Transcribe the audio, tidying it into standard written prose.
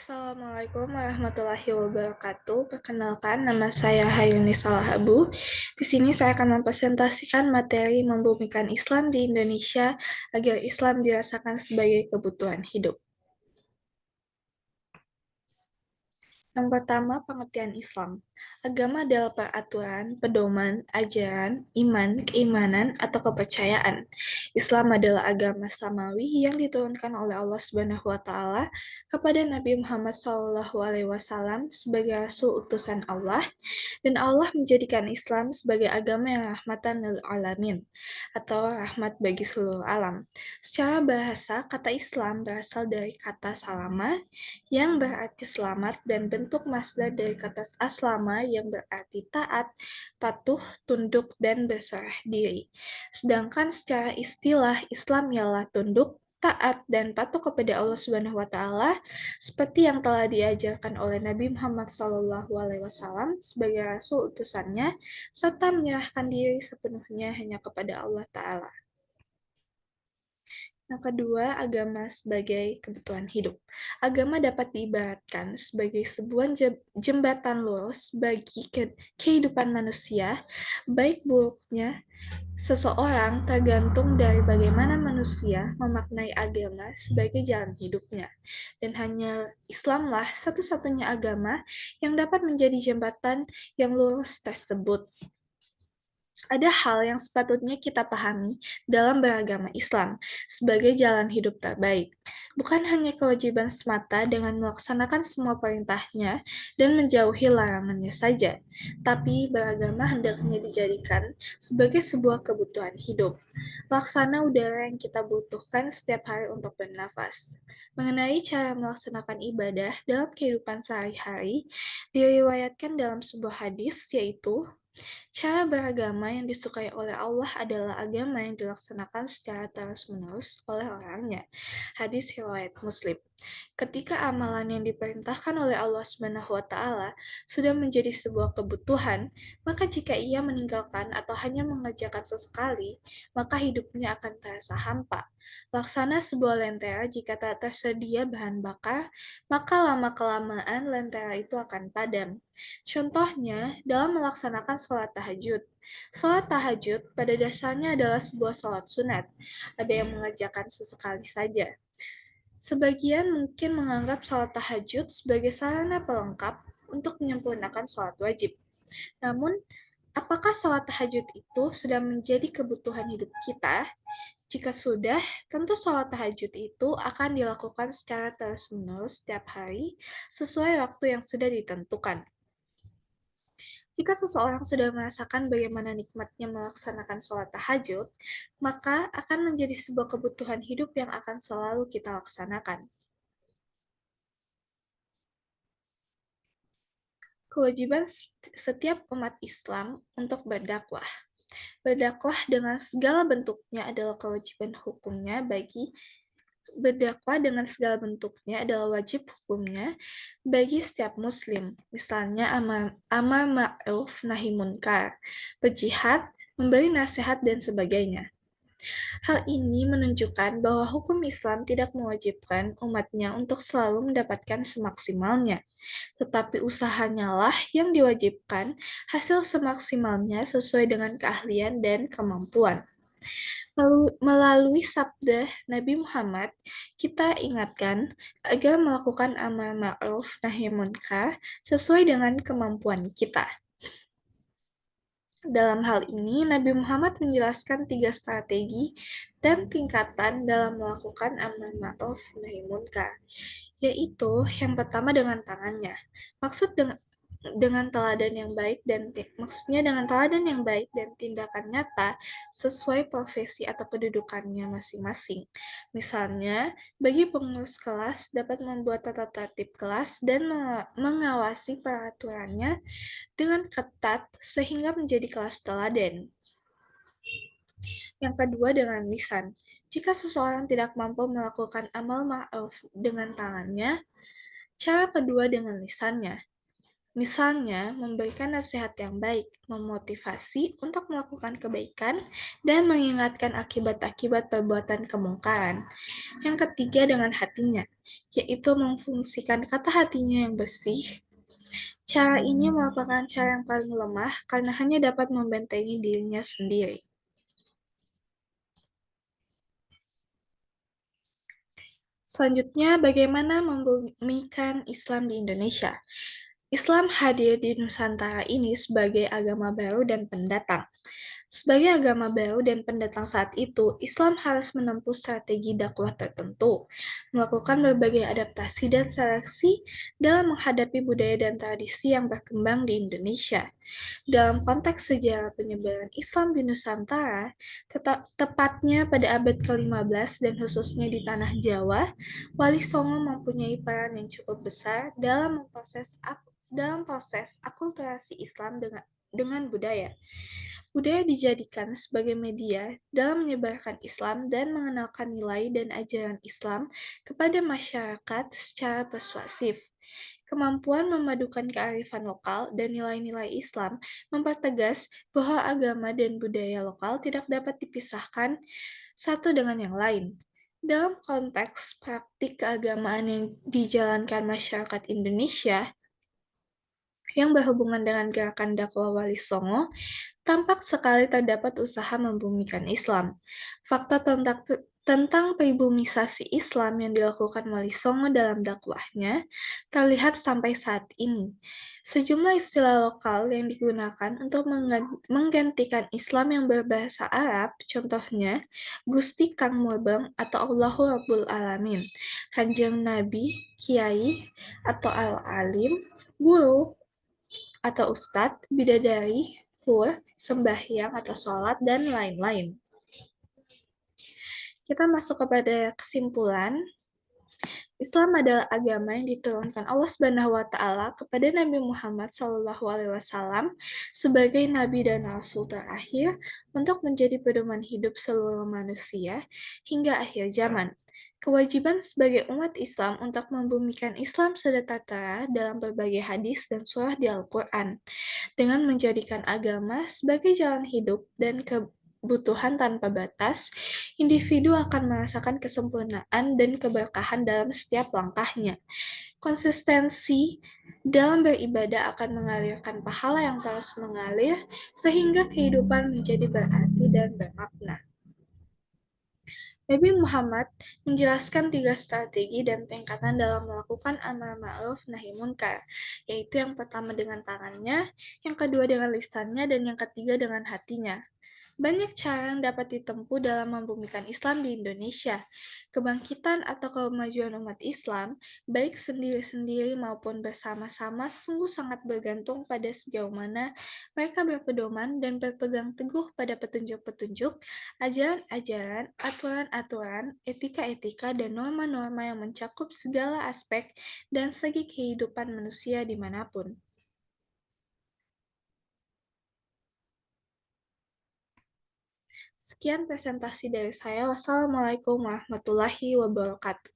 Assalamualaikum warahmatullahi wabarakatuh. Perkenalkan, nama saya Hayuni Salahabu. Di sini saya akan mempresentasikan materi membumikan Islam di Indonesia agar Islam dirasakan sebagai kebutuhan hidup. Yang pertama, pengertian Islam. Agama adalah peraturan, pedoman, ajaran, iman, keimanan, atau kepercayaan. Islam adalah agama samawi yang diturunkan oleh Allah Subhanahu wa taala kepada Nabi Muhammad SAW sebagai rasul utusan Allah, dan Allah menjadikan Islam sebagai agama yang rahmatan lil alamin atau rahmat bagi seluruh alam. Secara bahasa, kata Islam berasal dari kata salama yang berarti selamat dan bentuk masdar dari kata aslama yang berarti taat, patuh, tunduk, dan berserah diri. Sedangkan secara istilah Islam ialah tunduk, taat, dan patuh kepada Allah Subhanahu wa taala seperti yang telah diajarkan oleh Nabi Muhammad SAW sebagai rasul utusannya serta menyerahkan diri sepenuhnya hanya kepada Allah taala. Yang kedua, agama sebagai kebutuhan hidup. Agama dapat diibaratkan sebagai sebuah jembatan lurus bagi kehidupan manusia, baik buruknya seseorang tergantung dari bagaimana manusia memaknai agama sebagai jalan hidupnya. Dan hanya Islamlah satu-satunya agama yang dapat menjadi jembatan yang lurus tersebut. Ada hal yang sepatutnya kita pahami dalam beragama Islam sebagai jalan hidup terbaik. Bukan hanya kewajiban semata dengan melaksanakan semua perintahnya dan menjauhi larangannya saja, tapi beragama hendaknya dijadikan sebagai sebuah kebutuhan hidup, laksana udara yang kita butuhkan setiap hari untuk bernafas. Mengenai cara melaksanakan ibadah dalam kehidupan sehari-hari, diriwayatkan dalam sebuah hadis, yaitu cara beragama yang disukai oleh Allah adalah agama yang dilaksanakan secara terus-menerus oleh orangnya. Hadis riwayat Muslim. Ketika amalan yang diperintahkan oleh Allah Subhanahu wa taala sudah menjadi sebuah kebutuhan, maka jika ia meninggalkan atau hanya mengerjakan sesekali, maka hidupnya akan terasa hampa. Laksana sebuah lentera jika tak tersedia bahan bakar, maka lama-kelamaan lentera itu akan padam. Contohnya, dalam melaksanakan sholat tahajud. Sholat tahajud pada dasarnya adalah sebuah sholat sunat. Ada yang mengerjakan sesekali saja. Sebagian mungkin menganggap sholat tahajud sebagai sarana pelengkap untuk menyempurnakan sholat wajib. Namun, apakah sholat tahajud itu sudah menjadi kebutuhan hidup kita? Jika sudah, tentu sholat tahajud itu akan dilakukan secara terus-menerus setiap hari sesuai waktu yang sudah ditentukan. Jika seseorang sudah merasakan bagaimana nikmatnya melaksanakan sholat tahajud, maka akan menjadi sebuah kebutuhan hidup yang akan selalu kita laksanakan. Kewajiban setiap umat Islam untuk berdakwah. Berdakwah dengan segala bentuknya adalah kewajiban hukumnya bagi berdakwah dengan segala bentuknya adalah wajib hukumnya bagi setiap muslim. Misalnya amar ma'ruf nahi munkar, berjihad, memberi nasihat, dan sebagainya. Hal ini menunjukkan bahwa hukum Islam tidak mewajibkan umatnya untuk selalu mendapatkan semaksimalnya, tetapi usahanya lah yang diwajibkan hasil semaksimalnya sesuai dengan keahlian dan kemampuan. Melalui sabda Nabi Muhammad, kita ingatkan agar melakukan amar ma'ruf nahi munkar sesuai dengan kemampuan kita. Dalam hal ini, Nabi Muhammad menjelaskan 3 strategi dan tingkatan dalam melakukan amar ma'ruf nahi munkar, yaitu yang pertama dengan tangannya. Dengan teladan yang baik maksudnya dengan teladan yang baik dan tindakan nyata sesuai profesi atau kedudukannya masing-masing. Misalnya, bagi pengurus kelas dapat membuat tata tertib kelas dan mengawasi peraturannya dengan ketat sehingga menjadi kelas teladan. Yang kedua dengan lisan. Jika seseorang tidak mampu melakukan amal ma'ruf dengan tangannya, cara kedua dengan lisannya. Misalnya, memberikan nasihat yang baik, memotivasi untuk melakukan kebaikan, dan mengingatkan akibat-akibat perbuatan kemungkaran. Yang ketiga dengan hatinya, yaitu memfungsikan kata hatinya yang bersih. Cara ini merupakan cara yang paling lemah karena hanya dapat membentengi dirinya sendiri. Selanjutnya, bagaimana membumikan Islam di Indonesia? Islam hadir di Nusantara ini sebagai agama baru dan pendatang. Sebagai agama baru dan pendatang saat itu, Islam harus menempuh strategi dakwah tertentu, melakukan berbagai adaptasi dan seleksi dalam menghadapi budaya dan tradisi yang berkembang di Indonesia. Dalam konteks sejarah penyebaran Islam di Nusantara, tepatnya pada abad ke-15 dan khususnya di tanah Jawa, Wali Songo mempunyai peran yang cukup besar dalam proses akulturasi Islam dengan budaya. Budaya dijadikan sebagai media dalam menyebarkan Islam dan mengenalkan nilai dan ajaran Islam kepada masyarakat secara persuasif. Kemampuan memadukan kearifan lokal dan nilai-nilai Islam mempertegas bahwa agama dan budaya lokal tidak dapat dipisahkan satu dengan yang lain. Dalam konteks praktik keagamaan yang dijalankan masyarakat Indonesia yang berhubungan dengan gerakan dakwah Wali Songo, tampak sekali terdapat usaha membumikan Islam. Fakta tentang pribumisasi Islam yang dilakukan Wali Songo dalam dakwahnya terlihat sampai saat ini. Sejumlah istilah lokal yang digunakan untuk menggantikan Islam yang berbahasa Arab, contohnya Gusti Kang Mubeng atau Allahu Rabbul Alamin, Kanjeng Nabi, Kiai atau Al-Alim, Guru atau Ustadz, Bidadari, Hur, sembahyang atau sholat, dan lain-lain. Kita masuk kepada kesimpulan. Islam adalah agama yang diturunkan Allah Subhanahu wa taala kepada Nabi Muhammad SAW sebagai nabi dan rasul terakhir untuk menjadi pedoman hidup seluruh manusia hingga akhir zaman. Kewajiban sebagai umat Islam untuk membumikan Islam sudah tertera dalam berbagai hadis dan surah di Al-Quran, dengan menjadikan agama sebagai jalan hidup dan kebutuhan tanpa batas, individu akan merasakan kesempurnaan dan keberkahan dalam setiap langkahnya. Konsistensi dalam beribadah akan mengalirkan pahala yang terus mengalir, sehingga kehidupan menjadi berarti dan bermakna. Nabi Muhammad menjelaskan 3 strategi dan tingkatan dalam melakukan amar ma'ruf nahi munkar, yaitu yang pertama dengan tangannya, yang kedua dengan lisannya, dan yang ketiga dengan hatinya. Banyak cara yang dapat ditempuh dalam membumikan Islam di Indonesia. Kebangkitan atau kemajuan umat Islam, baik sendiri-sendiri maupun bersama-sama, sungguh sangat bergantung pada sejauh mana mereka berpedoman dan berpegang teguh pada petunjuk-petunjuk, ajaran-ajaran, aturan-aturan, etika-etika, dan norma-norma yang mencakup segala aspek dan segi kehidupan manusia dimanapun. Sekian presentasi dari saya. Wassalamualaikum warahmatullahi wabarakatuh.